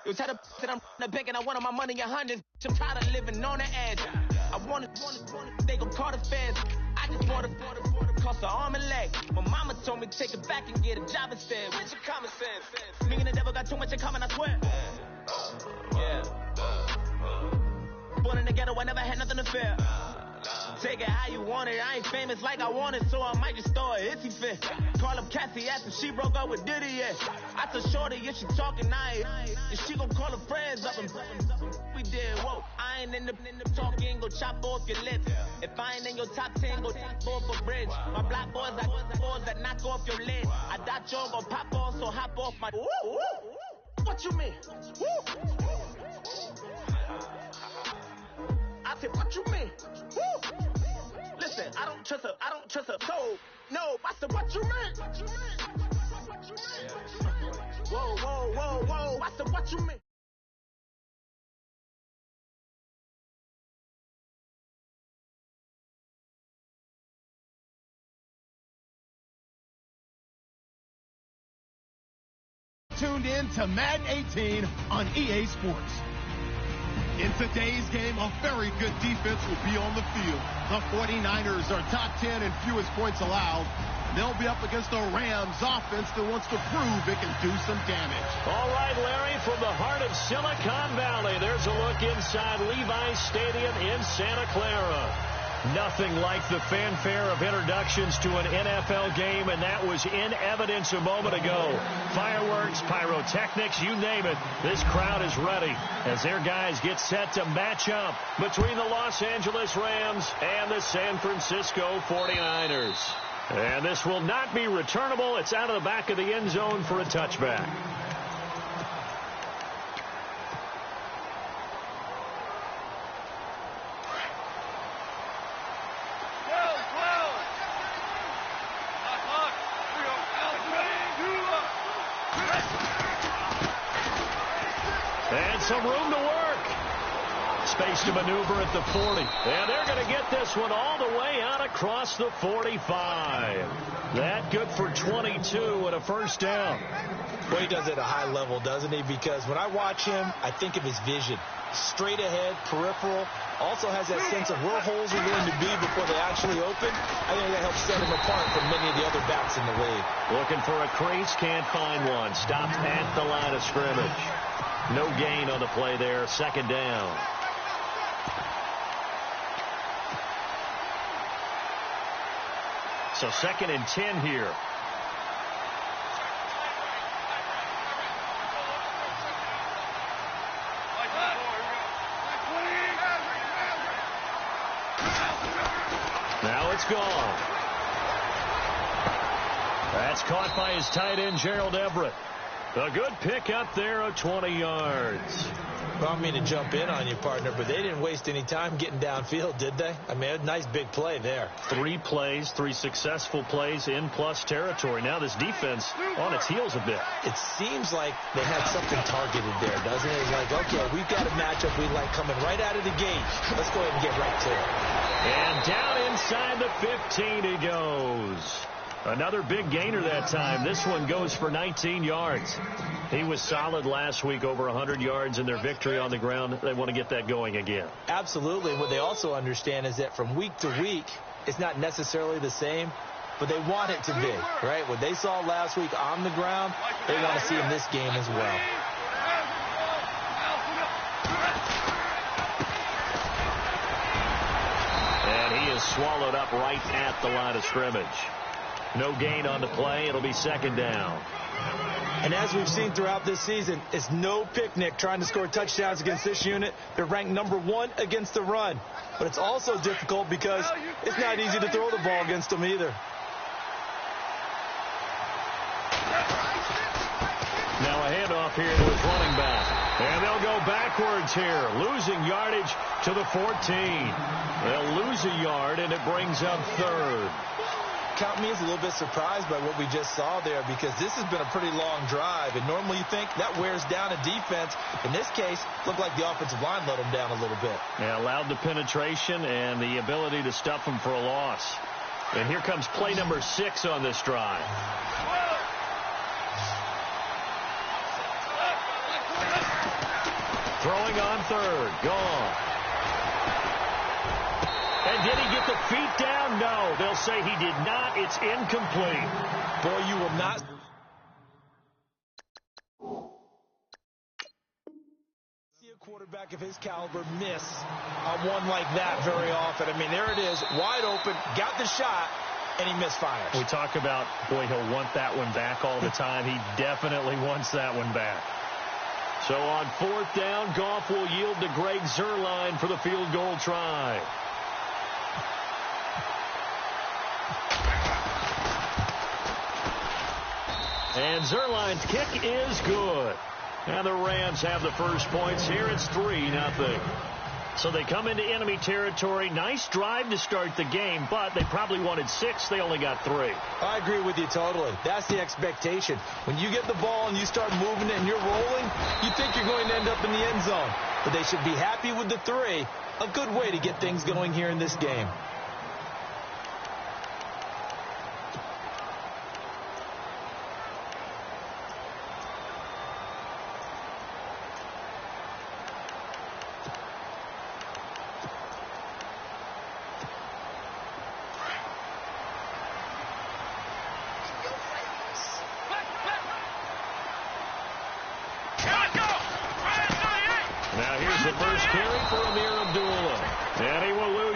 You tell the that I'm the bank and I want all my money in hundreds. I'm tired of living on the edge. I want they gon' call the feds. I just want to cost an arm and leg. My mama told me take it back and get a job instead. Where's your common sense? Me and the devil got too much in common, I swear. Yeah. Born in the ghetto, I never had nothing to fear. Take it how you want it. I ain't famous like I want it, so I might just throw a hissy fit. Call up Cassie, ask if she broke up with Diddy yet. I told Shorty if she talking, if she gon' call her friends up and we did, whoa. I ain't in the talking, go chop off your lips. If I ain't in your top 10, go top off a bridge. My black boys got boys that knock off your lid. I doubt y'all gon' pop off, so hop off my. What you mean? I said, what you mean? Woo! Listen, I don't trust her soul. No, I said, what you mean? Whoa. I said, what you mean? Tuned in to Madden 18 on EA Sports. In today's game, a very good defense will be on the field. The 49ers are top 10 in fewest points allowed. They'll be up against the Rams offense that wants to prove it can do some damage. All right, Larry, from the heart of Silicon Valley, there's a look inside Levi's Stadium in Santa Clara. Nothing like the fanfare of introductions to an NFL game, and that was in evidence a moment ago. Fireworks, pyrotechnics, you name it. This crowd is ready as their guys get set to match up between the Los Angeles Rams and the San Francisco 49ers. And this will not be returnable. It's out of the back of the end zone for a touchback. And some room to work. Space to maneuver at the 40. And they're going to get this one all the way out across the 45. That good for 22 and a first down. Well, he does it at a high level, doesn't he? Because when I watch him, I think of his vision. Straight ahead, peripheral. Also has that sense of where holes are going to be before they actually open. I think that helps set him apart from many of the other backs in the league. Looking for a crease, can't find one. Stopped at the line of scrimmage. No gain on the play there, second down. So 2nd and 10 here. Now it's gone. That's caught by his tight end, Gerald Everett. A good pick up there of 20 yards. Well, I don't mean to jump in on you, partner, but they didn't waste any time getting downfield, did they? I mean, a nice big play there. 3 plays, 3 successful plays in plus territory. Now this defense on its heels a bit. It seems like they had something targeted there, doesn't it? It's like, okay, we've got a matchup we like coming right out of the gate. Let's go ahead and get right to it. And down inside the 15 he goes. Another big gainer that time. This one goes for 19 yards. He was solid last week, over 100 yards in their victory on the ground. They want to get that going again. Absolutely. What they also understand is that from week to week, it's not necessarily the same, but they want it to be, right? What they saw last week on the ground, they want to see in this game as well. And he is swallowed up right at the line of scrimmage. No gain on the play. It'll be second down. And as we've seen throughout this season, it's no picnic trying to score touchdowns against this unit. They're ranked number 1 against the run. But it's also difficult because it's not easy to throw the ball against them either. Now a handoff here to his running back. And they'll go backwards here, losing yardage to the 14. They'll lose a yard, and it brings up 3rd. Count me as a little bit surprised by what we just saw there, because this has been a pretty long drive, and normally you think that wears down a defense. In this case, looked like the offensive line let them down a little bit. Yeah, allowed the penetration and the ability to stuff them for a loss. And here comes play number 6 on this drive. Throwing on third. Gone. And did he get the feet down? No. They'll say he did not. It's incomplete. Boy, you will not see a quarterback of his caliber miss on one like that very often. I mean, there it is, wide open, got the shot, and he misfires. We talk about, boy, he'll want that one back all the time. He definitely wants that one back. So on fourth down, Goff will yield to Greg Zuerlein for the field goal try. And Zuerlein's kick is good. And the Rams have the first points here. It's 3-0. So they come into enemy territory. Nice drive to start the game, but they probably wanted 6. They only got 3. I agree with you totally. That's the expectation. When you get the ball and you start moving it and you're rolling, you think you're going to end up in the end zone. But they should be happy with the 3. A good way to get things going here in this game.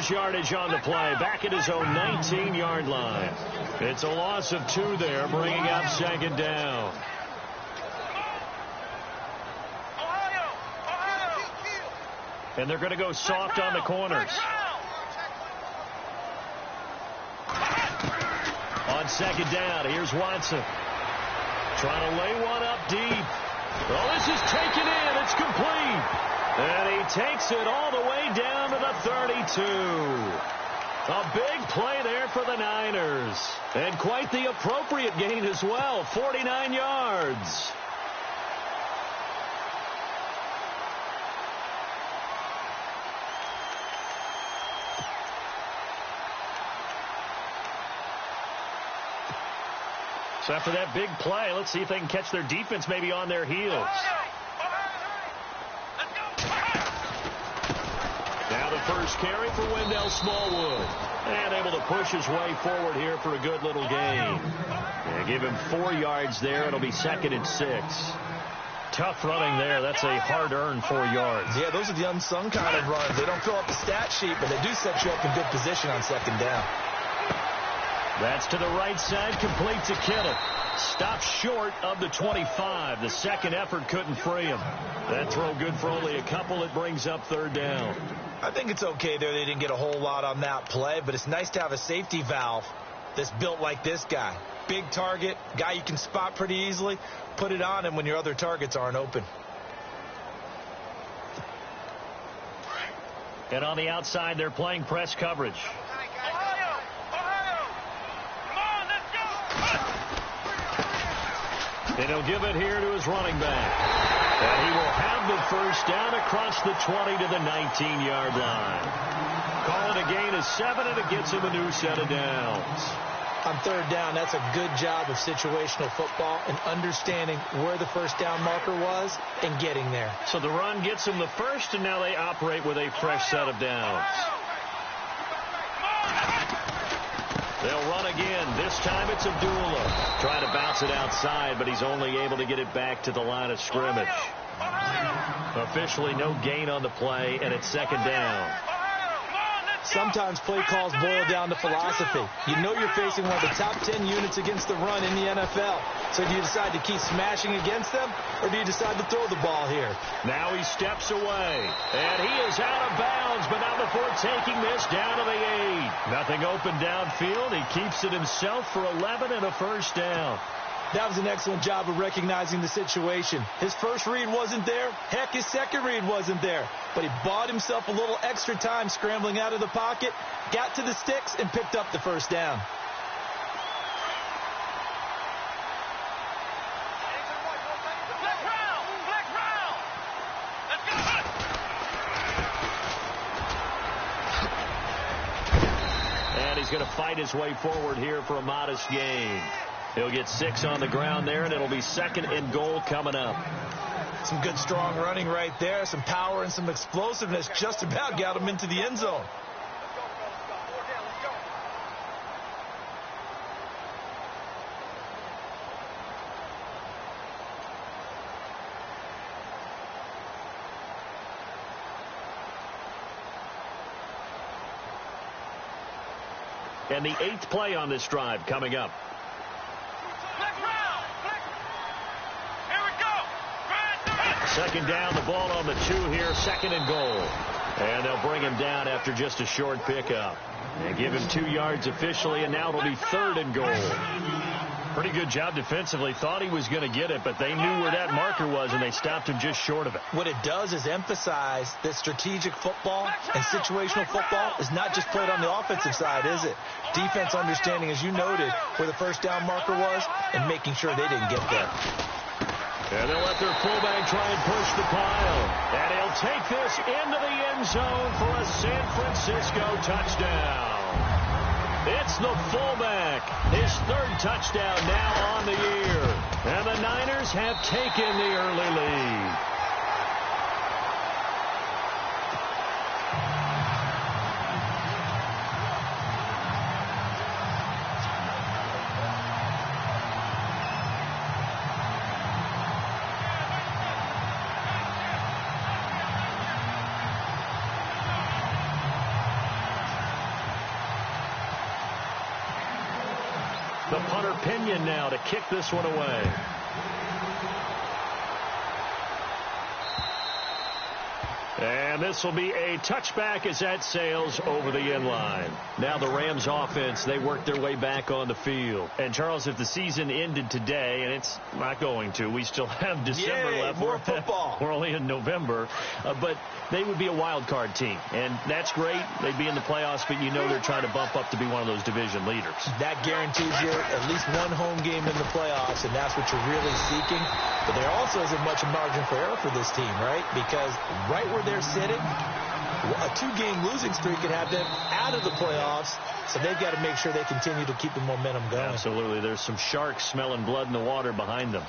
Yardage on the play, back at his own 19-yard line. It's a loss of 2 there, bringing up second down. And they're going to go soft on the corners. On second down, here's Watson. Trying to lay one up deep. Well, this is taken in. It's complete. And he takes it all the way down to the 32. A big play there for the Niners. And quite the appropriate gain as well, 49 yards. So after that big play, let's see if they can catch their defense maybe on their heels. First carry for Wendell Smallwood. And able to push his way forward here for a good little gain. And give him 4 yards there. It'll be 2nd and 6. Tough running there. That's a hard-earned 4 yards. Yeah, those are the unsung kind of runs. They don't fill up the stat sheet, but they do set you up in good position on second down. That's to the right side, complete to Kittle. Stopped short of the 25. The second effort couldn't free him. That throw good for only a couple. It brings up third down. I think it's okay there. They didn't get a whole lot on that play, but it's nice to have a safety valve that's built like this guy. Big target, guy you can spot pretty easily. Put it on him when your other targets aren't open. And on the outside, they're playing press coverage. And he'll give it here to his running back. And he will have the first down across the 20 to the 19-yard line. Call it a gain of 7, and it gets him a new set of downs. On third down, that's a good job of situational football and understanding where the first down marker was and getting there. So the run gets him the first, and now they operate with a fresh set of downs. They'll run again. This time it's Abdullah. Trying to bounce it outside, but he's only able to get it back to the line of scrimmage. Officially no gain on the play, and it's second down. Sometimes play calls boil down to philosophy. You know you're facing one of the top 10 units against the run in the NFL. So do you decide to keep smashing against them, or do you decide to throw the ball here? Now he steps away, and he is out of bounds, but not before taking this down to the 8. Nothing open downfield. He keeps it himself for 11 and a first down. That was an excellent job of recognizing the situation. His first read wasn't there. Heck, his second read wasn't there. But he bought himself a little extra time scrambling out of the pocket, got to the sticks, and picked up the first down. And he's going to fight his way forward here for a modest gain. He'll get 6 on the ground there, and it'll be 2nd and goal coming up. Some good, strong running right there. Some power and some explosiveness just about got him into the end zone. And the 8th play on this drive coming up. Second down, the ball on the 2 here, 2nd and goal. And they'll bring him down after just a short pickup. And give him 2 yards officially, and now it'll be 3rd and goal. Pretty good job defensively. Thought he was going to get it, but they knew where that marker was, and they stopped him just short of it. What it does is emphasize that strategic football and situational football is not just played on the offensive side, is it? Defense understanding, as you noted, where the first down marker was and making sure they didn't get there. And they'll let their fullback try and push the pile. And he'll take this into the end zone for a San Francisco touchdown. It's the fullback. His 3rd touchdown now on the year. And the Niners have taken the early lead. The punter Pinion now to kick this one away. And this will be a touchback as that sails over the end line. Now the Rams offense, they work their way back on the field. And Charles, if the season ended today, and it's not going to, we still have December left. More football. We're only in November. But they would be a wild card team. And that's great. They'd be in the playoffs, but you know they're trying to bump up to be one of those division leaders. That guarantees you at least one home game in the playoffs, and that's what you're really seeking. But there also isn't much margin for error for this team, right? Because right where they're sitting, a 2-game losing streak could have them out of the playoffs, so they've got to make sure they continue to keep the momentum going. Absolutely. There's some sharks smelling blood in the water behind them.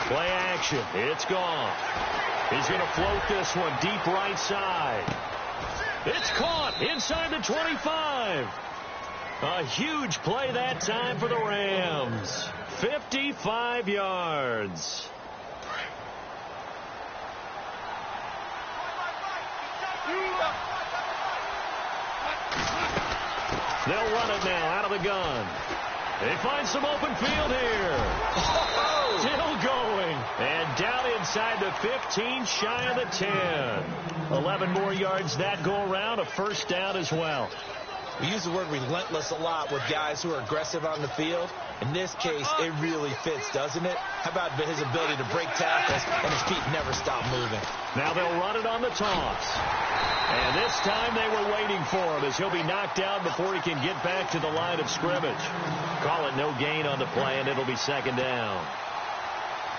Play action. It's gone. He's going to float this one deep right side. It's caught inside the 25. A huge play that time for the Rams. 55 yards. They'll run it now out of the gun. They find some open field here. Still going. And down inside the 15, shy of the 10. 11 more yards that go around. A first down as well. We use the word relentless a lot with guys who are aggressive on the field. In this case, it really fits, doesn't it? How about his ability to break tackles and his feet never stop moving? Now they'll run it on the toss. And this time they were waiting for him as he'll be knocked down before he can get back to the line of scrimmage. Call it no gain on the play, and it'll be second down.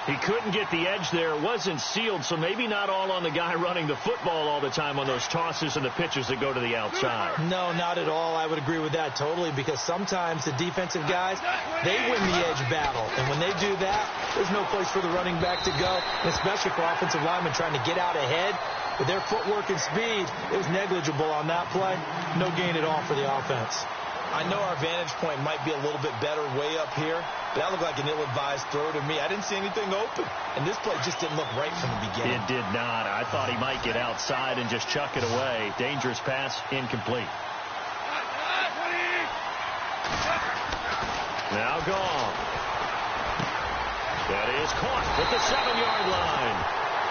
He couldn't get the edge there. It wasn't sealed, so maybe not all on the guy running the football all the time on those tosses and the pitches that go to the outside. No, not at all. I would agree with that totally, because sometimes the defensive guys, they win the edge battle. And when they do that, there's no place for the running back to go, especially for offensive linemen trying to get out ahead. With their footwork and speed, it was negligible on that play. No gain at all for the offense. I know our vantage point might be a little bit better way up here, but that looked like an ill-advised throw to me. I didn't see anything open, and this play just didn't look right from the beginning. It did not. I thought he might get outside and just chuck it away. Dangerous pass, incomplete. Now gone. That is caught at the 7-yard line.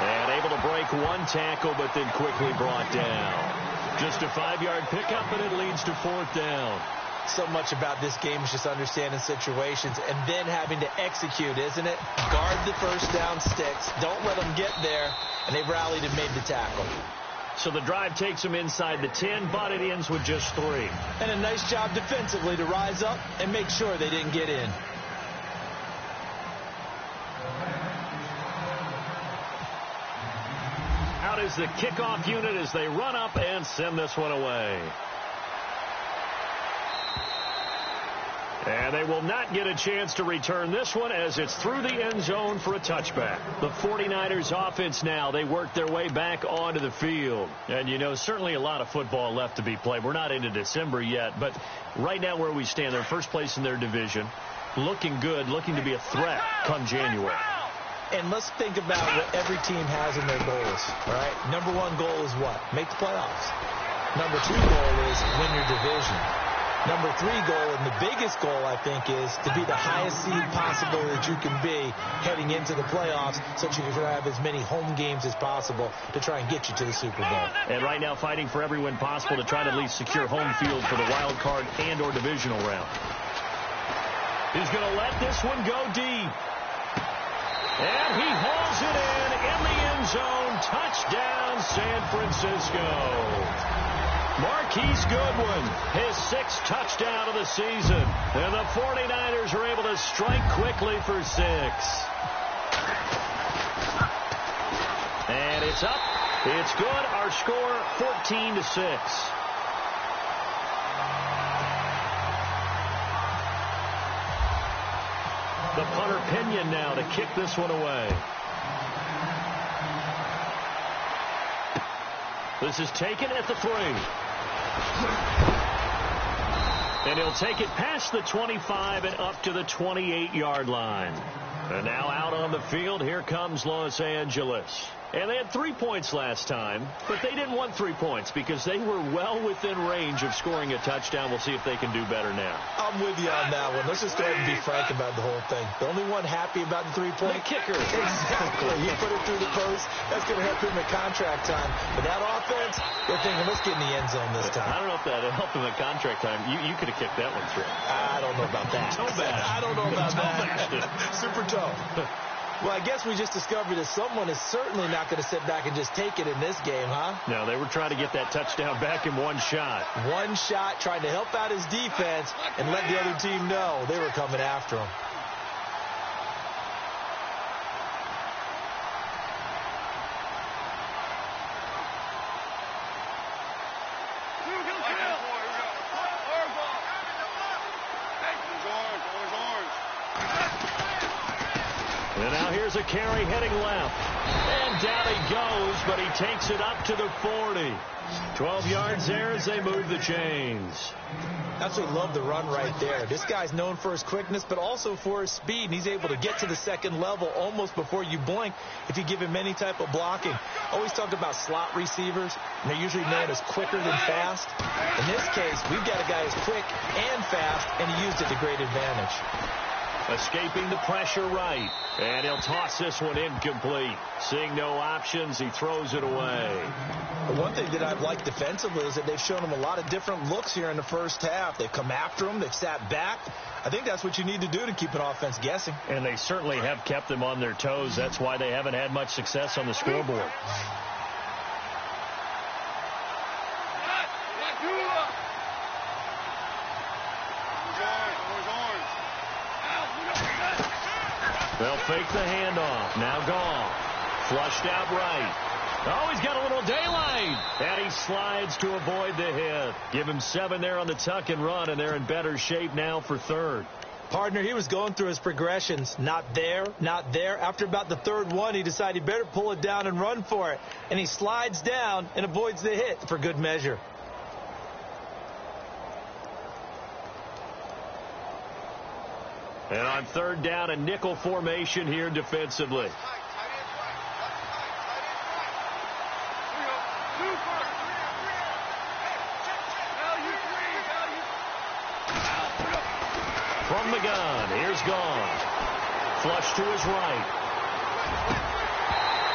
And able to break one tackle, but then quickly brought down. Just a 5-yard pickup, and it leads to fourth down. So much about this game is just understanding situations and then having to execute, isn't it? Guard the first down sticks. Don't let them get there. And they've rallied and made the tackle. So the drive takes them inside the 10, but it ends with just 3. And a nice job defensively to rise up and make sure they didn't get in. Out is the kickoff unit as they run up and send this one away. And they will not get a chance to return this one as it's through the end zone for a touchback. The 49ers offense now, they work their way back onto the field. And, you know, certainly a lot of football left to be played. We're not into December yet, but right now where we stand, they're first place in their division, looking good, looking to be a threat come January. And let's think about what every team has in their goals, all right? Number 1 goal is what? Make the playoffs. Number 2 goal is win your division. Number 3 goal, and the biggest goal, I think, is to be the highest seed possible that you can be heading into the playoffs so that you can have as many home games as possible to try and get you to the Super Bowl. And right now fighting for every win possible to try to at least secure home field for the wild card and or divisional round. He's going to let this one go deep. And he hauls it in the end zone. Touchdown, San Francisco. Marquise Goodwin, his 6th touchdown of the season. And the 49ers are able to strike quickly for 6. And it's up. It's good. Our score, 14-6. The punter Pinion now to kick this one away. This is taken at the 3. And he'll take it past the 25 and up to the 28-yard line. And now out on the field, here comes Los Angeles. And they had 3 points last time, but they didn't want 3 points because they were well within range of scoring a touchdown. We'll see if they can do better now. I'm with you on that one. Let's just go ahead and be frank about the whole thing. The only one happy about the 3-point? The kicker. Exactly. He put it through the post. That's going to help him at contract time. But that offense, they're thinking, let's get in the end zone this time. I don't know if that helped him at contract time. You could have kicked that one through. I don't know about that. Toe bash. I don't know about that. Toe Super toe. Well, I guess we just discovered that someone is certainly not going to sit back and just take it in this game, huh? No, they were trying to get that touchdown back in one shot. One shot, trying to help out his defense and let the other team know they were coming after him. And now here's a carry heading left. And down he goes, but he takes it up to the 40. 12 yards there as they move the chains. Absolutely love the run right there. This guy's known for his quickness, but also for his speed. And he's able to get to the second level almost before you blink if you give him any type of blocking. Always talk about slot receivers, and they're usually known as quicker than fast. In this case, we've got a guy who's quick and fast, and he used it to great advantage. Escaping the pressure right. And he'll toss this one incomplete. Seeing no options, he throws it away. One thing that I've liked defensively is that they've shown him a lot of different looks here in the first half. They've come after him. They've sat back. I think that's what you need to do to keep an offense guessing. And they certainly have kept them on their toes. That's why they haven't had much success on the scoreboard. They'll fake the handoff. Now gone. Flushed out right. Oh, he's got a little daylight. And he slides to avoid the hit. Give him 7 there on the tuck and run, and they're in better shape now for third. Partner, he was going through his progressions. Not there, not there. After about the third one, he decided he better pull it down and run for it. And he slides down and avoids the hit for good measure. And on third down, a nickel formation here defensively. From the gun, here's gone. Flush to his right.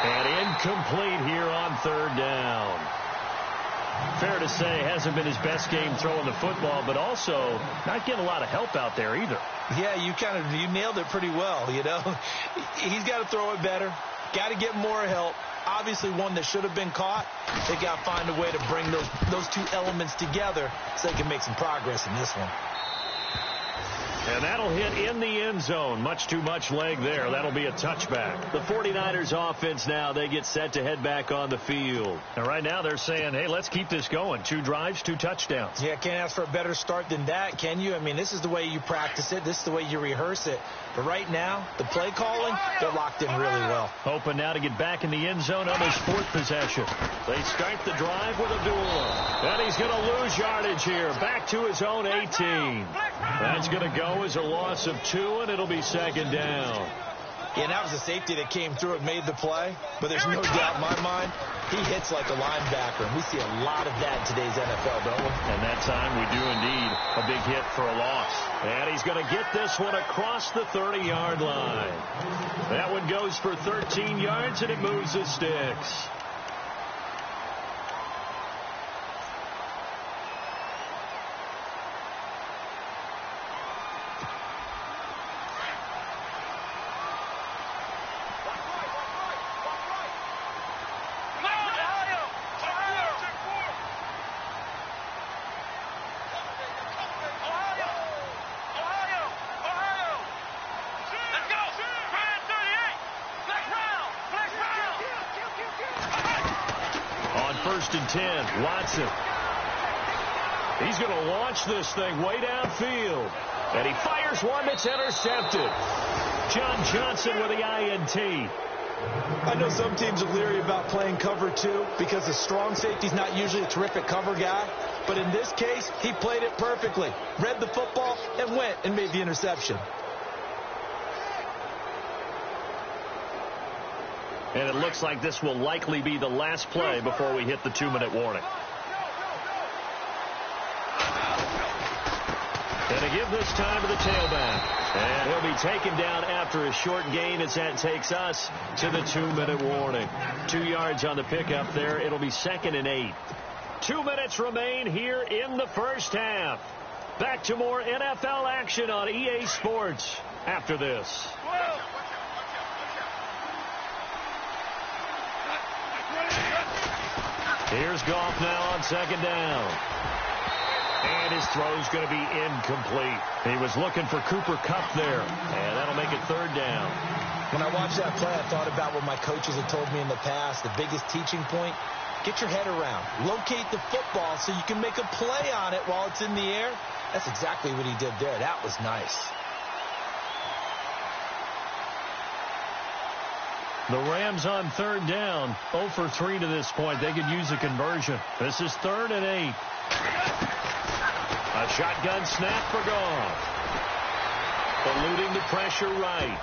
And incomplete here on third down. Fair to say, hasn't been his best game throwing the football, but also not getting a lot of help out there either. Yeah, you nailed it pretty well, you know. He's got to throw it better. Got to get more help. Obviously one that should have been caught. They got to find a way to bring those two elements together so they can make some progress in this one. And that'll hit in the end zone. Much too much leg there. That'll be a touchback. The 49ers offense now, they get set to head back on the field. And right now they're saying, hey, let's keep this going. 2 drives, 2 touchdowns. Yeah, can't ask for a better start than that, can you? I mean, this is the way you practice it. This is the way you rehearse it. But right now, the play calling, they're locked in really well. Hoping now to get back in the end zone on his 4th possession. They start the drive with Abdullah. And he's going to lose yardage here. Back to his own 18. That's going to go as a loss of 2, and it'll be 2nd down. Yeah, and that was a safety that came through and made the play. But there's no doubt in my mind, he hits like a linebacker. And we see a lot of that in today's NFL, don't we? And that time we do indeed a big hit for a loss. And he's going to get this one across the 30-yard line. That one goes for 13 yards, and it moves the sticks. First and 10, Watson. He's going to launch this thing way downfield. And he fires one that's intercepted. John Johnson with the INT. I know some teams are leery about playing cover 2 because the strong safety's not usually a terrific cover guy. But in this case, he played it perfectly. Read the football and went and made the interception. And it looks like this will likely be the last play before we hit the 2-minute warning. And to give this time to the tailback. And he'll be taken down after a short gain as that takes us to the 2-minute warning. 2 yards on the pickup there. It'll be 2nd and 8. 2 minutes remain here in the first half. Back to more NFL action on EA Sports after this. Here's Goff now on 2nd down. And his throw's going to be incomplete. He was looking for Cooper Kupp there. And that'll make it 3rd down. When I watched that play, I thought about what my coaches had told me in the past. The biggest teaching point, get your head around. Locate the football so you can make a play on it while it's in the air. That's exactly what he did there. That was nice. The Rams on 3rd down, 0 for 3 to this point. They could use a conversion. This is 3rd and 8. A shotgun snap for Goff. Eluding the pressure right.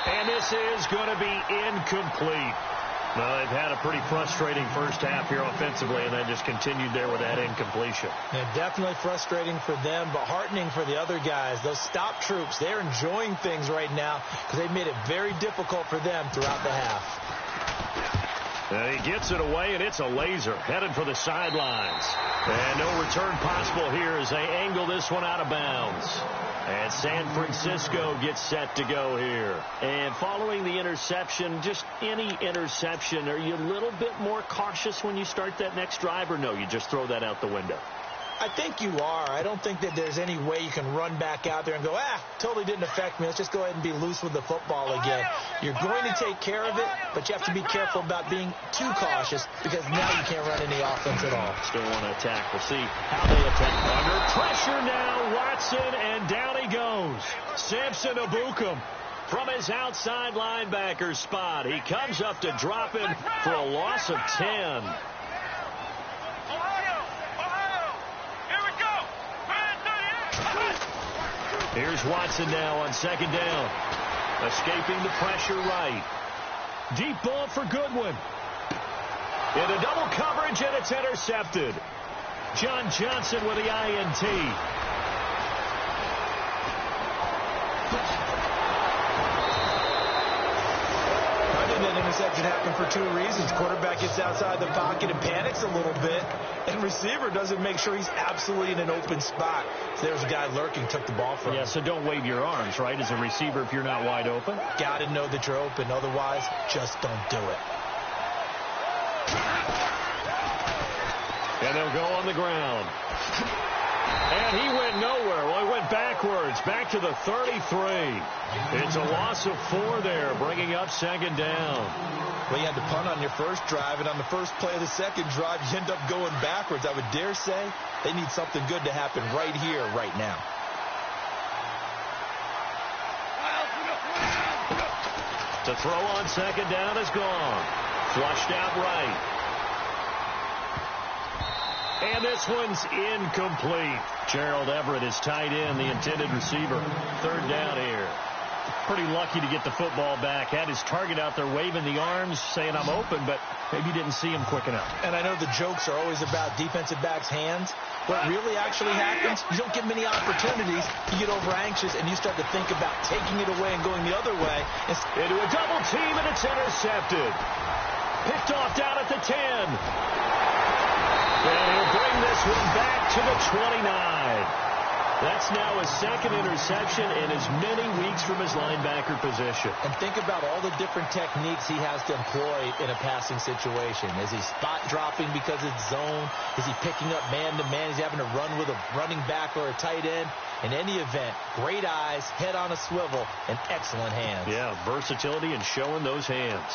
And this is going to be incomplete. Well, they've had a pretty frustrating first half here offensively, and then just continued there with that incompletion. Yeah, definitely frustrating for them, but heartening for the other guys. Those stop troops, they're enjoying things right now because they've made it very difficult for them throughout the half. And he gets it away, and it's a laser headed for the sidelines. And no return possible here as they angle this one out of bounds. And San Francisco gets set to go here. And following the interception, just any interception, are you a little bit more cautious when you start that next drive, or no, you just throw that out the window? I think you are. I don't think that there's any way you can run back out there and go, totally didn't affect me. Let's just go ahead and be loose with the football again. You're going to take care of it, but you have to be careful about being too cautious because now you can't run any offense at all. Still want to attack. We'll see how they attack. Under pressure now, Watson, and down he goes. Samson Ebukam from his outside linebacker spot. He comes up to drop him for a loss of 10. Here's Watson now on 2nd down. Escaping the pressure right. Deep ball for Goodwin. Into double coverage, and it's intercepted. John Johnson with the INT. I think that interception interception happened for two reasons. Quarterback gets outside the pocket and panics a little bit, and receiver doesn't make sure he's absolutely in an open spot. So there's a guy lurking, took the ball from him. Yeah, so don't wave your arms, right, as a receiver if you're not wide open. Got to know that you're open. Otherwise, just don't do it. And they'll go on the ground. And he went nowhere. Well, he went backwards, back to the 33. It's a loss of 4 there, bringing up second down. Well, you had to punt on your first drive, and on the first play of the second drive, you end up going backwards. I would dare say they need something good to happen right here, right now. To throw on second down is gone. Flushed out right. And this one's incomplete. Gerald Everett is tight end, the intended receiver. Third down here. Pretty lucky to get the football back. Had his target out there waving the arms, saying I'm open, but maybe didn't see him quick enough. And I know the jokes are always about defensive backs' hands. What really actually happens, you don't get many opportunities. You get over anxious, and you start to think about taking it away and going the other way. Into a double team, and it's intercepted. Picked off down at the 10. And he'll bring this one back to the 29. That's now his second interception in as many weeks from his linebacker position. And think about all the different techniques he has to employ in a passing situation. Is he spot dropping because it's zone? Is he picking up man-to-man? Is he having to run with a running back or a tight end? In any event, great eyes, head on a swivel, and excellent hands. Yeah, versatility and showing those hands.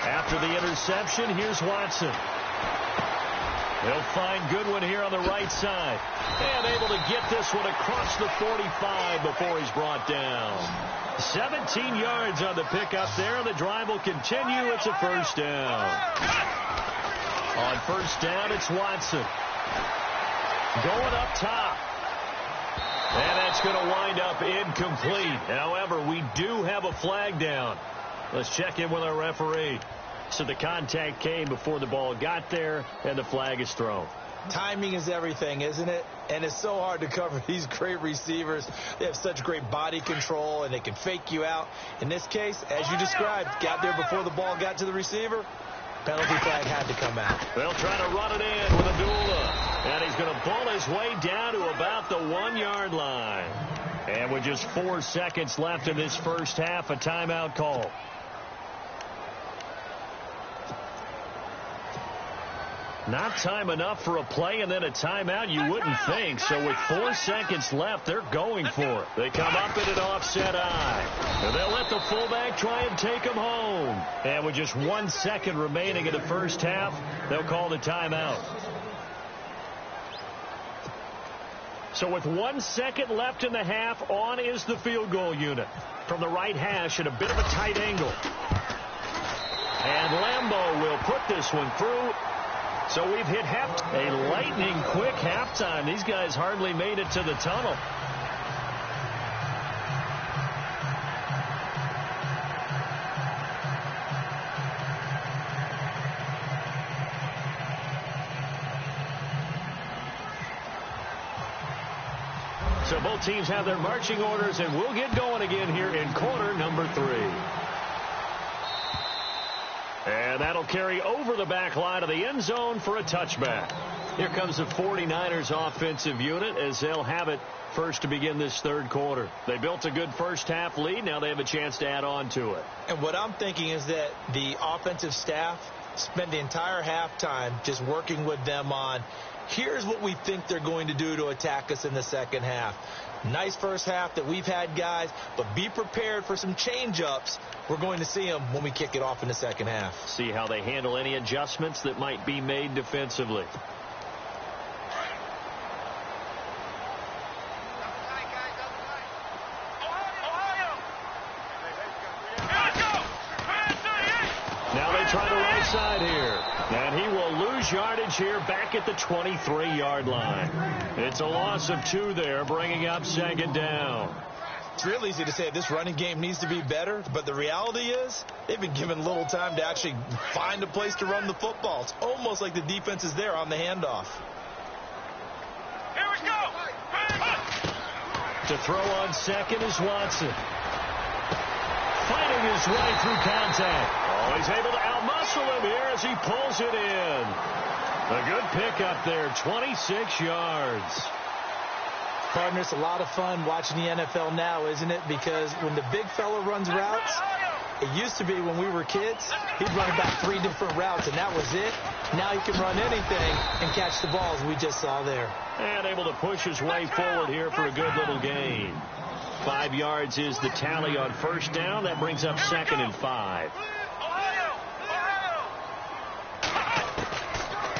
After the interception, here's Watson. They'll find Goodwin here on the right side. And able to get this one across the 45 before he's brought down. 17 yards on the pickup there, and the drive will continue. It's a first down. On first down, it's Watson. Going up top. And that's going to wind up incomplete. However, we do have a flag down. Let's check in with our referee. So the contact came before the ball got there, and the flag is thrown. Timing is everything, isn't it? And it's so hard to cover these great receivers. They have such great body control, and they can fake you out. In this case, as you described, got there before the ball got to the receiver. Penalty flag had to come out. They'll try to run it in with Abdullah. And he's going to pull his way down to about the 1-yard line. And with just 4 seconds left in this first half, a timeout call. Not time enough for a play and then a timeout, you wouldn't think. So with 4 seconds left, they're going for it. They come up in an offset eye. And they'll let the fullback try and take him home. And with just 1 second remaining in the first half, they'll call the timeout. So with 1 second left in the half, on is the field goal unit. From the right hash at a bit of a tight angle. And Lambeau will put this one through. So we've hit a lightning-quick halftime. These guys hardly made it to the tunnel. So both teams have their marching orders, and we'll get going again here in quarter number 3. And that'll carry over the back line of the end zone for a touchback. Here comes the 49ers offensive unit as they'll have it first to begin this third quarter. They built a good first half lead. Now they have a chance to add on to it. And what I'm thinking is that the offensive staff spend the entire halftime just working with them on, here's what we think they're going to do to attack us in the second half. Nice first half that we've had, guys, but be prepared for some change-ups. We're going to see them when we kick it off in the second half. See how they handle any adjustments that might be made defensively. Now they try the right side here. And he will lose yardage here back at the 23-yard line. It's a loss of 2 there, bringing up second down. It's real easy to say this running game needs to be better, but the reality is they've been given little time to actually find a place to run the football. It's almost like the defense is there on the handoff. Here we go. To throw on second is Watson. Fighting his way through contact. Oh, he's able to outmuscle him here as he pulls it in. A good pickup there, 26 yards. Partner, it's a lot of fun watching the NFL now, isn't it? Because when the big fella runs routes, it used to be when we were kids, he'd run about 3 different routes, and that was it. Now he can run anything and catch the balls we just saw there. And able to push his way forward here for a good little gain. 5 yards is the tally on first down. That brings up 2nd and 5.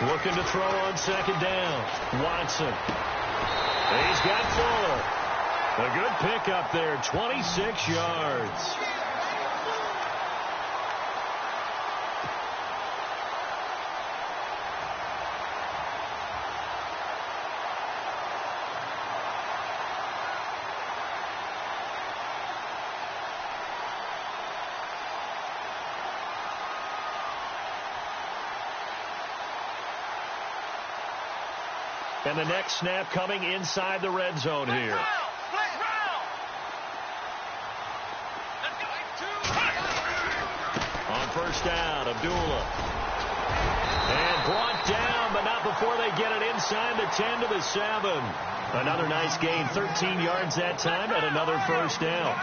Looking to throw on 2nd down. Watson. He's got Fuller. A good pickup there, 26 yards. And the next snap coming inside the red zone here. On first down, Abdullah. And brought down, but not before they get it inside the 10 to the 7. Another nice gain, 13 yards that time, and another first down.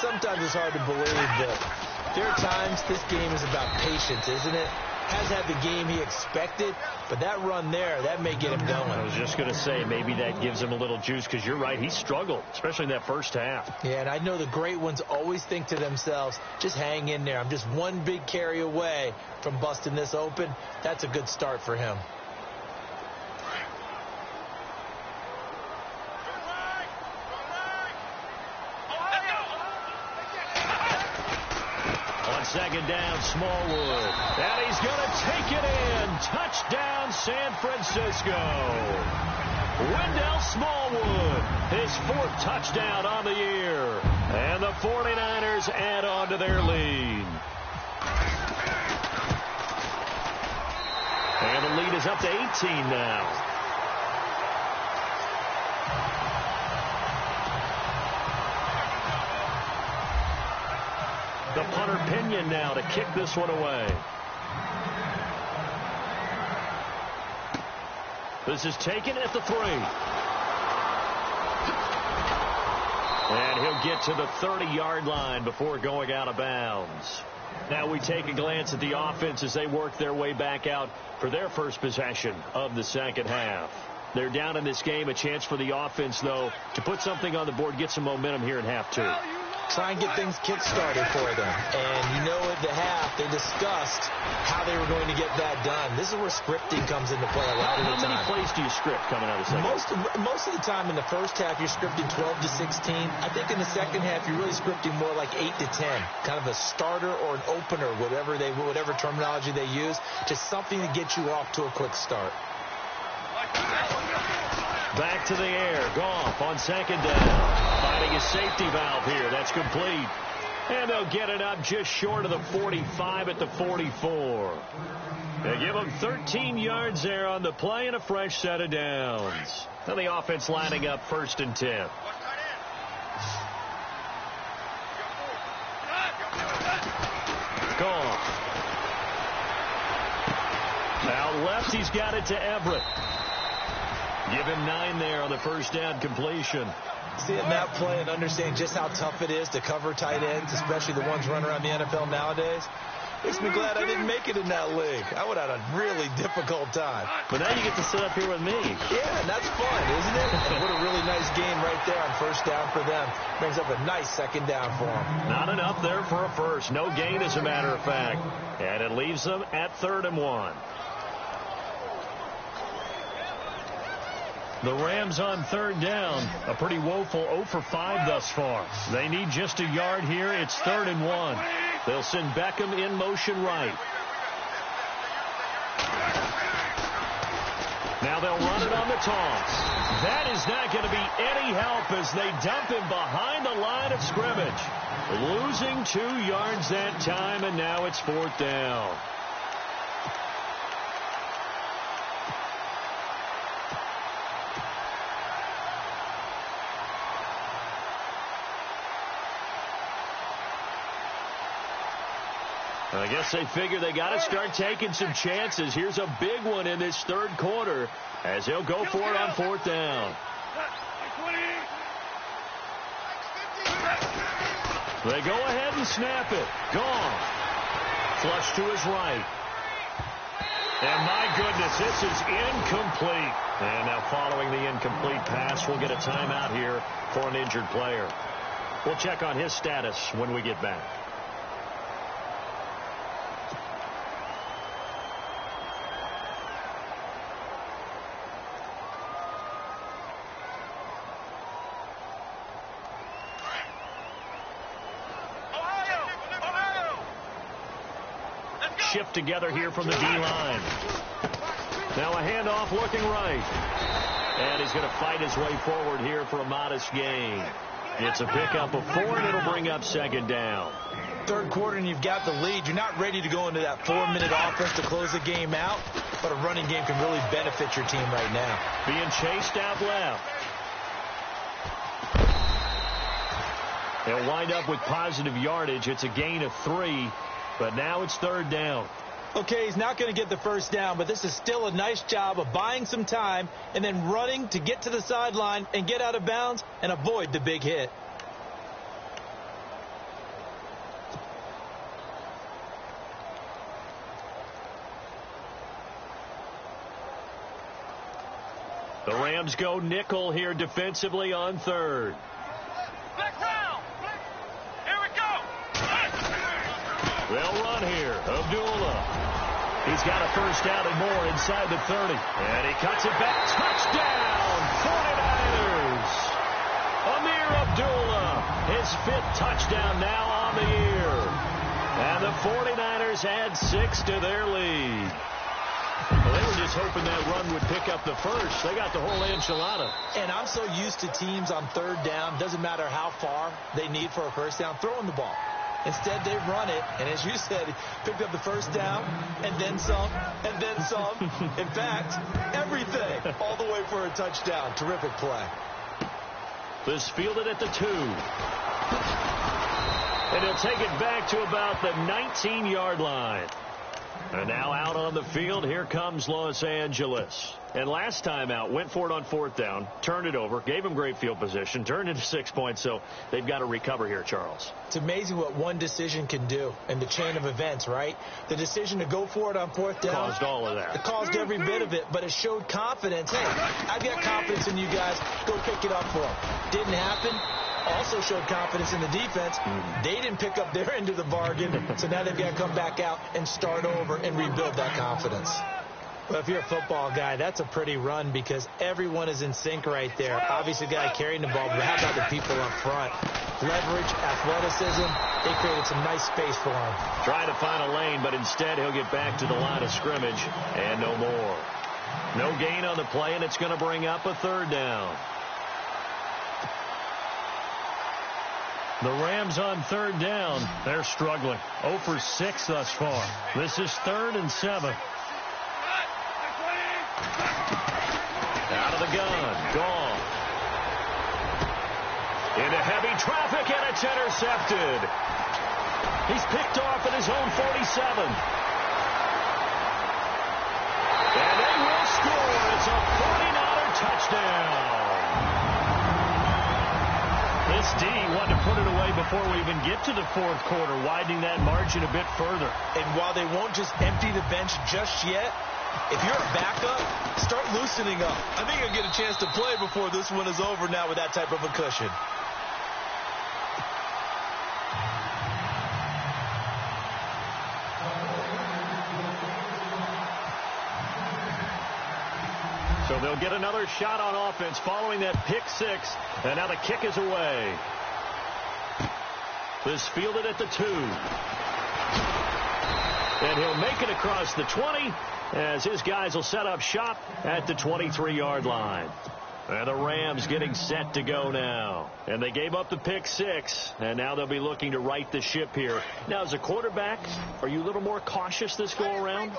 Sometimes it's hard to believe, but there are times this game is about patience, isn't it? Has had the game he expected, but that run there, that may get him going. I was just going to say, maybe that gives him a little juice, because you're right, he struggled, especially in that first half. Yeah, and I know the great ones always think to themselves, just hang in there. I'm just one big carry away from busting this open. That's a good start for him. Second down, Smallwood. And he's going to take it in. Touchdown, San Francisco. Wendell Smallwood, his 4th touchdown on the year. And the 49ers add on to their lead. And the lead is up to 18 now. The punter Pinion now to kick this one away. This is taken at the 3. And he'll get to the 30-yard line before going out of bounds. Now we take a glance at the offense as they work their way back out for their first possession of the second half. They're down in this game. A chance for the offense, though, to put something on the board, get some momentum here in half 2. Try and get things kick-started for them. And you know at the half, they discussed how they were going to get that done. This is where scripting comes into play a lot of the time. How many plays do you script coming out of the second? Most of the time in the first half, you're scripting 12 to 16. I think in the second half, you're really scripting more like 8 to 10. Kind of a starter or an opener, whatever terminology they use. Just something to get you off to a quick start. Back to the air. Goff on second down. Finding a safety valve here. That's complete. And they'll get it up just short of the 45 at the 44. They give them 13 yards there on the play and a fresh set of downs. Now the offense lining up 1st and 10. Goff. Out left, he's got it to Everett. Give him 9 there on the first down completion. Seeing that play and understanding just how tough it is to cover tight ends, especially the ones running around the NFL nowadays, makes me glad I didn't make it in that league. I would have had a really difficult time. But now you get to sit up here with me. Yeah, and that's fun, isn't it? And what a really nice game right there on first down for them. Brings up a nice second down for them. Not enough there for a first. No gain, as a matter of fact. And it leaves them at 3rd and 1. The Rams on 3rd down. A pretty woeful 0 for 5 thus far. They need just a yard here. It's 3rd and 1. They'll send Beckham in motion right. Now they'll run it on the toss. That is not going to be any help as they dump him behind the line of scrimmage. Losing 2 yards that time, and now it's 4th down. I guess they figure they got to start taking some chances. Here's a big one in this 3rd quarter as he'll go for it on 4th down. They go ahead and snap it. Gone. Flush to his right. And my goodness, this is incomplete. And now following the incomplete pass, we'll get a timeout here for an injured player. We'll check on his status when we get back. Shift together here from the D-line. Now a handoff looking right. And he's going to fight his way forward here for a modest gain. It's a pickup of 4, and it'll bring up 2nd down. 3rd quarter, and you've got the lead. You're not ready to go into that 4-minute offense to close the game out, but a running game can really benefit your team right now. Being chased out left. They'll wind up with positive yardage. It's a gain of 3. But now it's 3rd down. Okay, he's not going to get the 1st down, but this is still a nice job of buying some time and then running to get to the sideline and get out of bounds and avoid the big hit. The Rams go nickel here defensively on 3rd. They'll run here. Abdullah. He's got a 1st down and more inside the 30. And he cuts it back. Touchdown, 49ers. Amir Abdullah, his 5th touchdown now on the year. And the 49ers add 6 to their lead. Well, they were just hoping that run would pick up the 1st. They got the whole enchilada. And I'm so used to teams on 3rd down, doesn't matter how far they need for a 1st down, throwing the ball. Instead, they run it, and as you said, he picked up the 1st down, and then some, and then some. In fact, everything, all the way for a touchdown. Terrific play. This fielded at the 2. And he'll take it back to about the 19-yard line. And now out on the field, here comes Los Angeles. And last time out, went for it on 4th down, turned it over, gave him great field position, turned into 6 points, so they've got to recover here, Charles. It's amazing what one decision can do in the chain of events, right? The decision to go for it on 4th down. Caused all of that. It caused every bit of it, but it showed confidence. Hey, I've got confidence in you guys. Go pick it up for them. Didn't happen. Also showed confidence in the defense. They didn't pick up their end of the bargain, so now they've got to come back out and start over and rebuild that confidence. Well, if you're a football guy, that's a pretty run because everyone is in sync right there. Obviously, the guy carrying the ball, but how about the people up front? Leverage, athleticism, they created some nice space for him. Trying to find a lane, but instead he'll get back to the line of scrimmage and no more. No gain on the play, and it's going to bring up a 3rd down. The Rams on 3rd down. They're struggling. 0 for 6 thus far. This is 3rd and 7. Out of the gun. Gone. Into heavy traffic, and it's intercepted. He's picked off at his own 47. And they will score. It's a 49er touchdown. This D wanted to put it away before we even get to the 4th quarter, widening that margin a bit further. And while they won't just empty the bench just yet, if you're a backup, start loosening up. I think you'll get a chance to play before this one is over now with that type of a cushion. So they'll get another shot on offense following that pick 6. And now the kick is away. This fielded at the 2. And he'll make it across the 20 as his guys will set up shop at the 23-yard line. And the Rams getting set to go now. And they gave up the pick 6, and now they'll be looking to right the ship here. Now, as a quarterback, are you a little more cautious this go-around?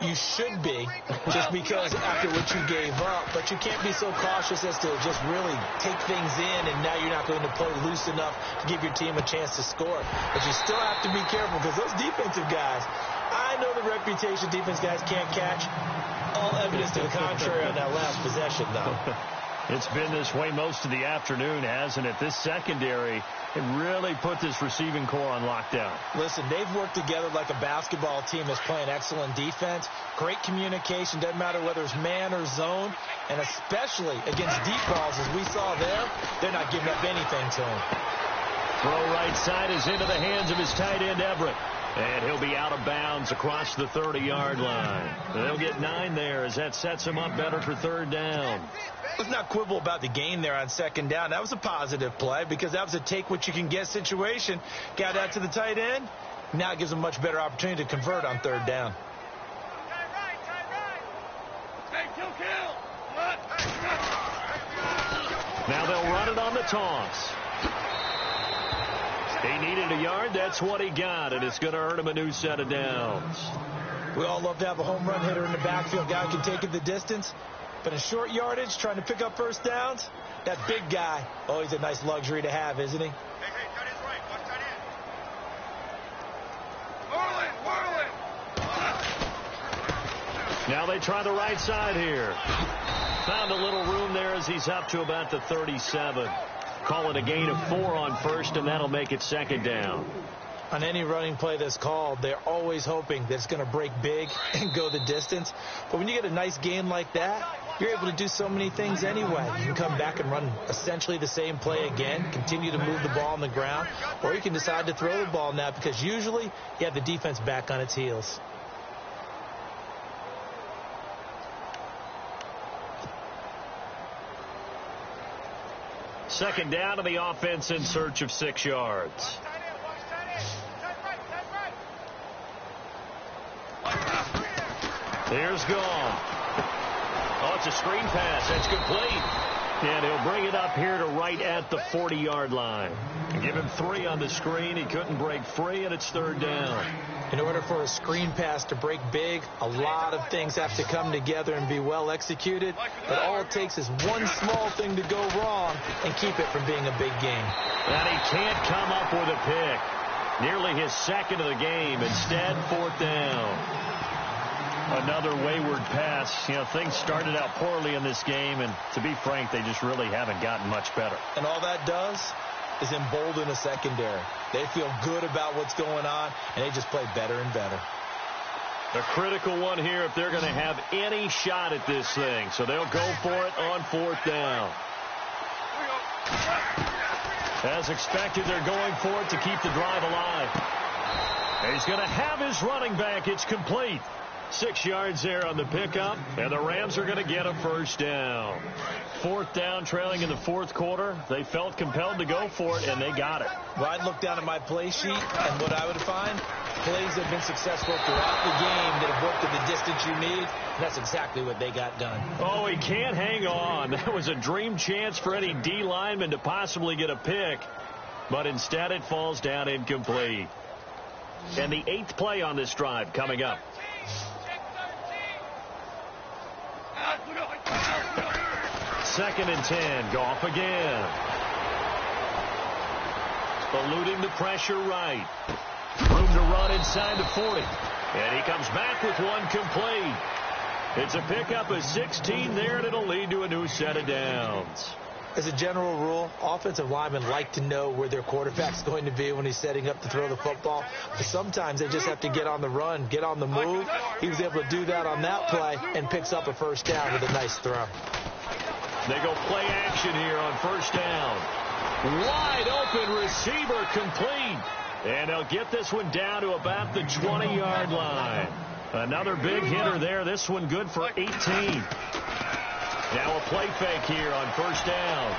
You should be, just because after what you gave up. But you can't be so cautious as to just really take things in, and now you're not going to play loose enough to give your team a chance to score. But you still have to be careful, because those defensive guys, I know the reputation defense guys can't catch. All evidence to the contrary on that last possession, though. It's been this way most of the afternoon, hasn't it? This secondary, it really put this receiving core on lockdown. Listen, they've worked together like a basketball team that's playing excellent defense. Great communication, doesn't matter whether it's man or zone. And especially against deep balls, as we saw there, they're not giving up anything to them. Throw right side is into the hands of his tight end, Everett. And he'll be out of bounds across the 30-yard line. They'll get 9 there as that sets him up better for 3rd down. Let's not quibble about the gain there on 2nd down. That was a positive play because that was a take-what-you-can-get situation. Got out to the tight end. Now it gives him a much better opportunity to convert on 3rd down. Now they'll run it on the toss. He needed a yard. That's what he got, and it's going to earn him a new set of downs. We all love to have a home run hitter in the backfield. Guy who can take it the distance. But in short yardage, trying to pick up 1st downs, that big guy, always a nice luxury to have, isn't he? Hey, tight end's right. Watch tight end. Now they try the right side here. Found a little room there as he's up to about the 37. Call it a gain of 4 on 1st, and that'll make it 2nd down. On any running play that's called, they're always hoping that it's going to break big and go the distance. But when you get a nice gain like that, you're able to do so many things anyway. You can come back and run essentially the same play again, continue to move the ball on the ground, or you can decide to throw the ball now because usually you have the defense back on its heels. Second down, and the offense in search of 6 yards. Here's gone. Oh, it's a screen pass. That's complete. And he'll bring it up here to right at the 40-yard line. Give him 3 on the screen. He couldn't break free, and it's 3rd down. In order for a screen pass to break big, a lot of things have to come together and be well executed. But all it takes is one small thing to go wrong and keep it from being a big game. And he can't come up with a pick. Nearly his 2nd of the game. Instead, 4th down. Another wayward pass. You know, things started out poorly in this game, and to be frank, they just really haven't gotten much better. And all that does is embolden the secondary. They feel good about what's going on, and they just play better and better. A critical one here if they're going to have any shot at this thing. So they'll go for it on 4th down. As expected, they're going for it to keep the drive alive. He's going to have his running back. It's complete. 6 yards there on the pickup, and the Rams are going to get a 1st down. 4th down, trailing in the 4th quarter. They felt compelled to go for it, and they got it. Well, I'd look down at my play sheet, and what I would find, plays have been successful throughout the game that have worked at the distance you need. And that's exactly what they got done. Oh, he can't hang on. That was a dream chance for any D lineman to possibly get a pick, but instead it falls down incomplete. And the 8th play on this drive coming up. Second and 10. Goff again. Eluding the pressure right. Room to run inside the 40. And he comes back with one complete. It's a pickup of 16 there, and it'll lead to a new set of downs. As a general rule, offensive linemen like to know where their quarterback's going to be when he's setting up to throw the football. But sometimes they just have to get on the run, get on the move. He was able to do that on that play and picks up a 1st down with a nice throw. They go play action here on 1st down. Wide open receiver complete. And they'll get this one down to about the 20-yard line. Another big hitter there. This one good for 18. Now a play fake here on 1st down.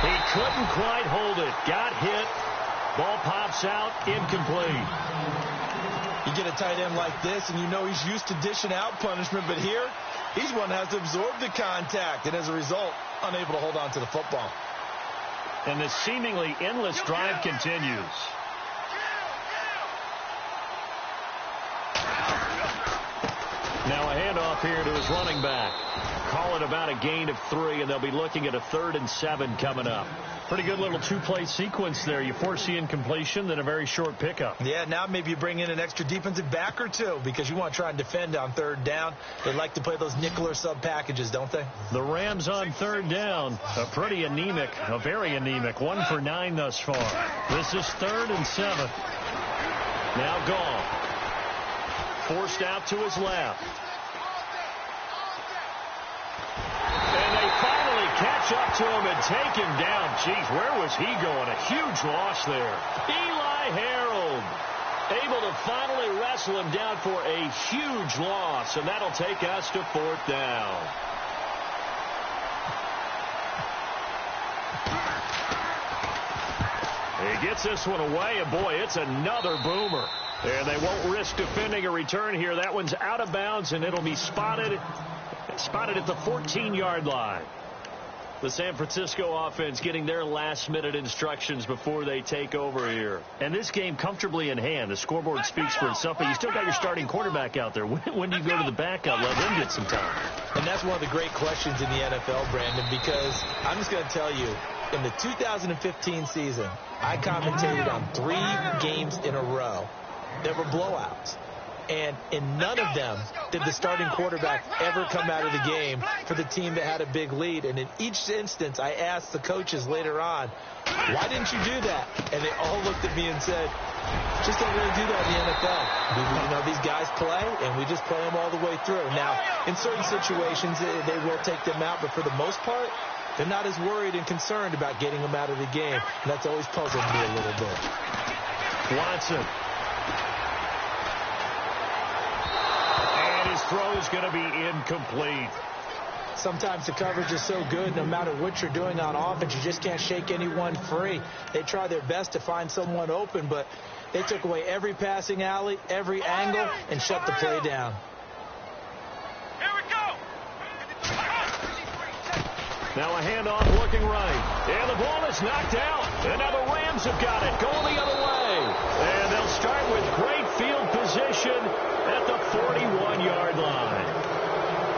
He couldn't quite hold it. Got hit. Ball pops out. Incomplete. You get a tight end like this, and you know he's used to dishing out punishment, but here, he's one that has to absorb the contact, and as a result, unable to hold on to the football. And this seemingly endless drive continues. Now a handoff here to his running back. Call it about a gain of 3, and they'll be looking at a 3rd and 7 coming up. Pretty good little two-play sequence there. You foresee incompletion, then a very short pickup. Yeah, now maybe you bring in an extra defensive back or two because you want to try and defend on 3rd down. They like to play those nickel or sub packages, don't they? The Rams on 3rd down. A very anemic. 1 for 9 thus far. This is 3rd and 7. Now gone. Forced out to his left. And they finally catch up to him and take him down. Jeez, where was he going? A huge loss there. Eli Harold able to finally wrestle him down for a huge loss, and that'll take us to 4th down. He gets this one away, and boy, it's another boomer. And they won't risk defending a return here. That one's out of bounds, and it'll be spotted at the 14-yard line. The San Francisco offense getting their last-minute instructions before they take over here. And this game comfortably in hand. The scoreboard speaks for itself, but you still got your starting quarterback out there. When do you go to the backup? Let him get some time. And that's one of the great questions in the NFL, Brandon, because I'm just going to tell you, in the 2015 season, I commentated on 3 games in a row that were blowouts. And in none of them did the starting quarterback ever come out of the game for the team that had a big lead. And in each instance, I asked the coaches later on, why didn't you do that? And they all looked at me and said, just don't really do that in the NFL. You know, these guys play, and we just play them all the way through. Now, in certain situations, they will take them out, but for the most part, they're not as worried and concerned about getting them out of the game. And that's always puzzled me a little bit. Watson. And his throw is going to be incomplete. Sometimes the coverage is so good, no matter what you're doing on offense, you just can't shake anyone free. They try their best to find someone open, but they took away every passing alley, every angle, and shut the play down. Here we go. Now a handoff looking right. And the ball is knocked out. And now the Rams have got it. Going the other way. And they'll start with great field position at the 41-yard line.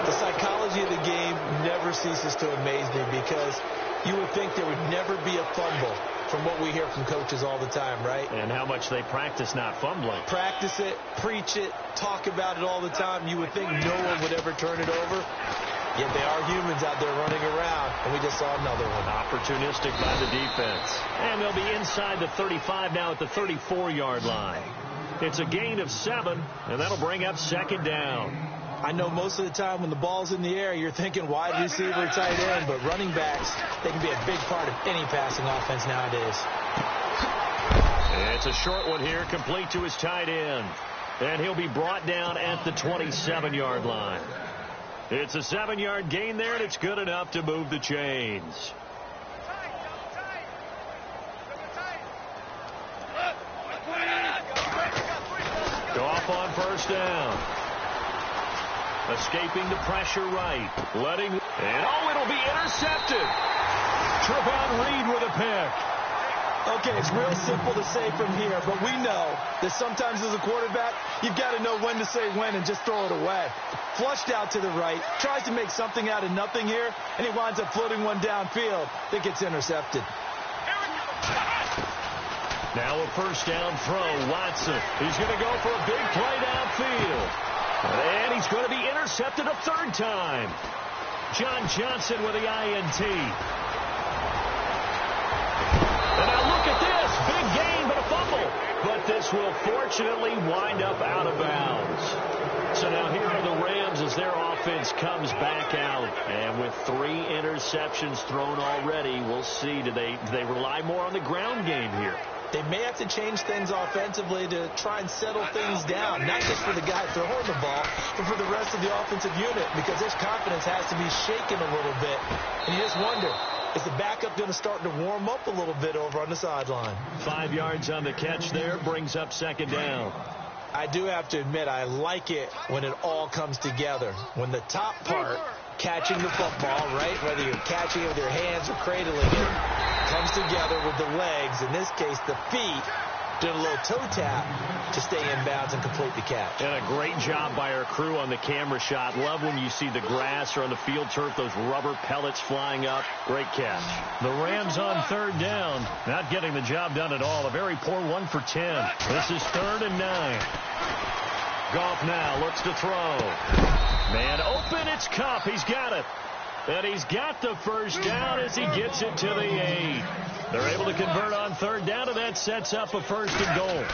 The psychology of the game never ceases to amaze me because you would think there would never be a fumble from what we hear from coaches all the time, right? And how much they practice not fumbling. Practice it, preach it, talk about it all the time. You would think no one would ever turn it over. Yet they are humans out there running around, and we just saw another one. Opportunistic by the defense. And they'll be inside the 35 now at the 34-yard line. It's a gain of 7, and that'll bring up 2nd down. I know most of the time when the ball's in the air, you're thinking wide receiver, tight end, but running backs, they can be a big part of any passing offense nowadays. It's a short one here, complete to his tight end. And he'll be brought down at the 27-yard line. It's a 7-yard gain there, and it's good enough to move the chains. Goff on 1st down. Escaping the pressure right. And it'll be intercepted. Trevon Reed with a pick. Okay, it's real simple to say from here, but we know that sometimes as a quarterback, you've got to know when to say when and just throw it away. Flushed out to the right, tries to make something out of nothing here, and he winds up floating one downfield that gets intercepted. Now a 1st down throw. Watson. He's going to go for a big play downfield. And he's going to be intercepted a 3rd time. John Johnson with the INT. And now look at this. Big gain, but a fumble. But this will fortunately wind up out of bounds. So now here are the Rams as their offense comes back out. And with 3 interceptions thrown already, we'll see. Do they rely more on the ground game here? They may have to change things offensively to try and settle things down, not just for the guy throwing the ball, but for the rest of the offensive unit, because his confidence has to be shaken a little bit. And you just wonder, is the backup going to start to warm up a little bit over on the sideline? 5 yards on the catch there, brings up 2nd down. I do have to admit, I like it when it all comes together. When the top part, catching the football, right, whether you're catching it with your hands or cradling it, comes together with the legs, in this case the feet, doing a little toe tap to stay in bounds and complete the catch. And a great job by our crew on the camera shot. Love when you see the grass or on the field turf, those rubber pellets flying up. Great catch. The Rams on third down, not getting the job done at all. A very poor 1 for 10. This is 3rd and 9. Goff now looks to throw. Man open, it's Kupp. He's got it. And he's got the first down as he gets it to the 8. They're able to convert on third down, and that sets up a 1st and goal.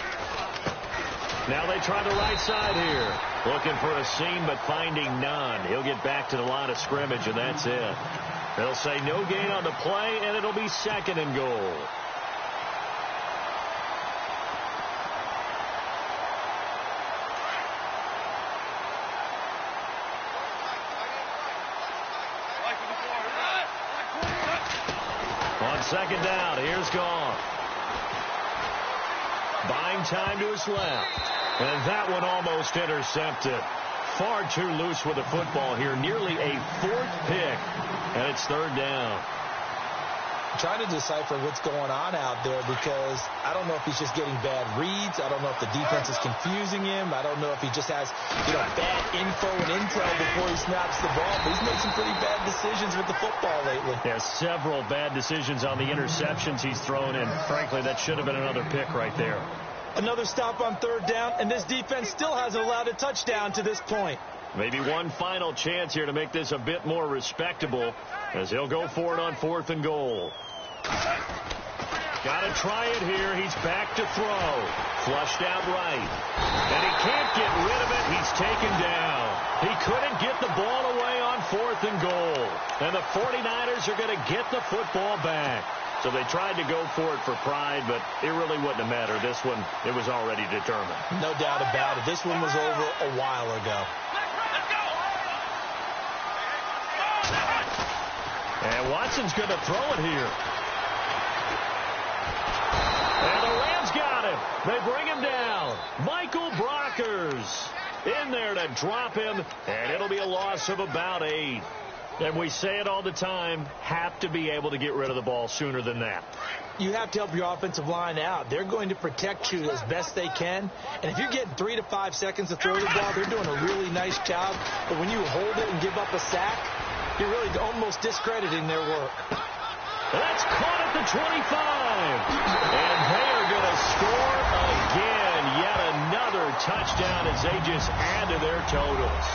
Now they try the right side here. Looking for a seam, but finding none. He'll get back to the line of scrimmage, and that's it. They'll say no gain on the play, and it'll be 2nd and goal. On 2nd down, here's Goff. Buying time to his left. And that one almost intercepted. Far too loose with the football here. Nearly a 4th pick. And it's 3rd down. Trying to decipher what's going on out there because I don't know if he's just getting bad reads. I don't know if the defense is confusing him. I don't know if he just has, bad info and intel before he snaps the ball. But he's made some pretty bad decisions with the football lately. Yeah, several bad decisions on the interceptions he's thrown, and frankly, that should have been another pick right there. Another stop on 3rd down, and this defense still hasn't allowed a touchdown to this point. Maybe one final chance here to make this a bit more respectable as he'll go for it on 4th and goal. Got to try it here. He's back to throw. Flushed out right. And he can't get rid of it. He's taken down. He couldn't get the ball away on 4th and goal. And the 49ers are going to get the football back. So they tried to go for it for pride, but it really wouldn't have mattered. This one, it was already determined. No doubt about it. This one was over a while ago. And Watson's going to throw it here. And the Rams got him. They bring him down. Michael Brockers in there to drop him, and it'll be a loss of about 8. And we say it all the time, have to be able to get rid of the ball sooner than that. You have to help your offensive line out. They're going to protect you as best they can. And if you're getting 3 to 5 seconds to throw the ball, they're doing a really nice job. But when you hold it and give up a sack, you're really almost discrediting their work. That's caught at the 25. And they are going to score again. Yet another touchdown as they just add to their totals.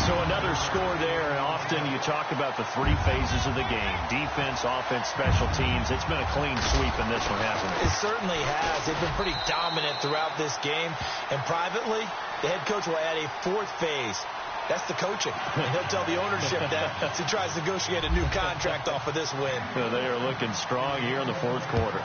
So another score there. Often you talk about the 3 phases of the game. Defense, offense, special teams. It's been a clean sweep in this one, hasn't it? It certainly has. They've been pretty dominant throughout this game. And privately, the head coach will add a 4th phase. That's the coaching. And he'll tell the ownership that as he tries to negotiate a new contract off of this win. So they are looking strong here in the 4th quarter.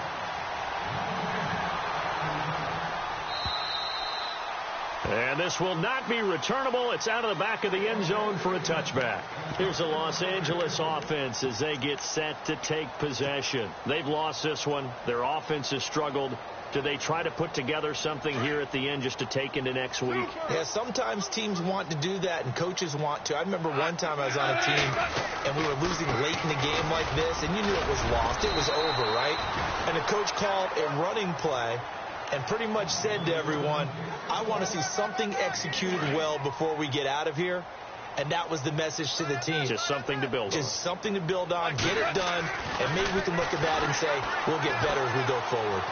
And this will not be returnable. It's out of the back of the end zone for a touchback. Here's the Los Angeles offense as they get set to take possession. They've lost this one. Their offense has struggled. Do they try to put together something here at the end just to take into next week? Yeah, sometimes teams want to do that and coaches want to. I remember one time I was on a team and we were losing late in the game like this, and you knew it was lost. It was over, right? And the coach called a running play and pretty much said to everyone, I want to see something executed well before we get out of here. And that was the message to the team. Just something to build on. Just something to build on, get it done, and maybe we can look at that and say, we'll get better as we go forward.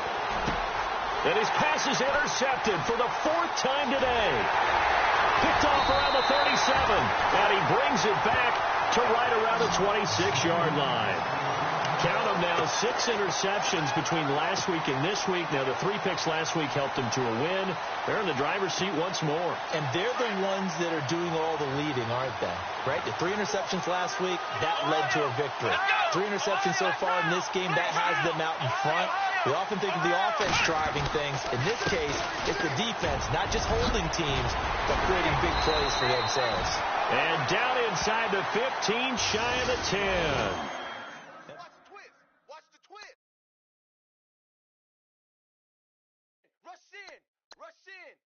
And his pass is intercepted for the 4th time today. Picked off around the 37, and he brings it back to right around the 26-yard line. Count them now, 6 interceptions between last week and this week. Now, the 3 picks last week helped them to a win. They're in the driver's seat once more. And they're the ones that are doing all the leading, aren't they? Right? The 3 interceptions last week, that led to a victory. 3 interceptions so far in this game, that has them out in front. We often think of the offense driving things. In this case, it's the defense, not just holding teams, but creating big plays for themselves. And down inside the 15, shy of the 10. Rush in.